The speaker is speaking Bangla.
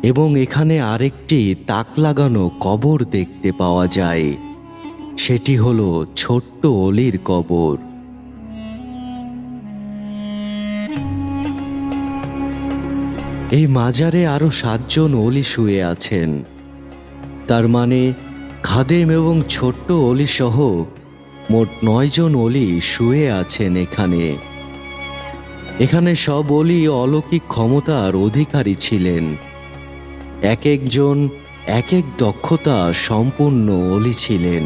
এবং এখানে আরেকটি তাক লাগানো কবর দেখতে পাওয়া যায়। সেটি হলো ছোট্ট অলির কবর। এই মাজারে আরো 7 জন অলি শুয়ে আছেন। তার মানে খাদেম এবং ছোট্ট অলি সহ মোট 9 জন অলি শুয়ে আছেন এখানে। এখানে সব অলি অলৌকিক ক্ষমতার অধিকারী ছিলেন। এক একজন এক এক দক্ষতা সম্পূর্ণ অলি ছিলেন।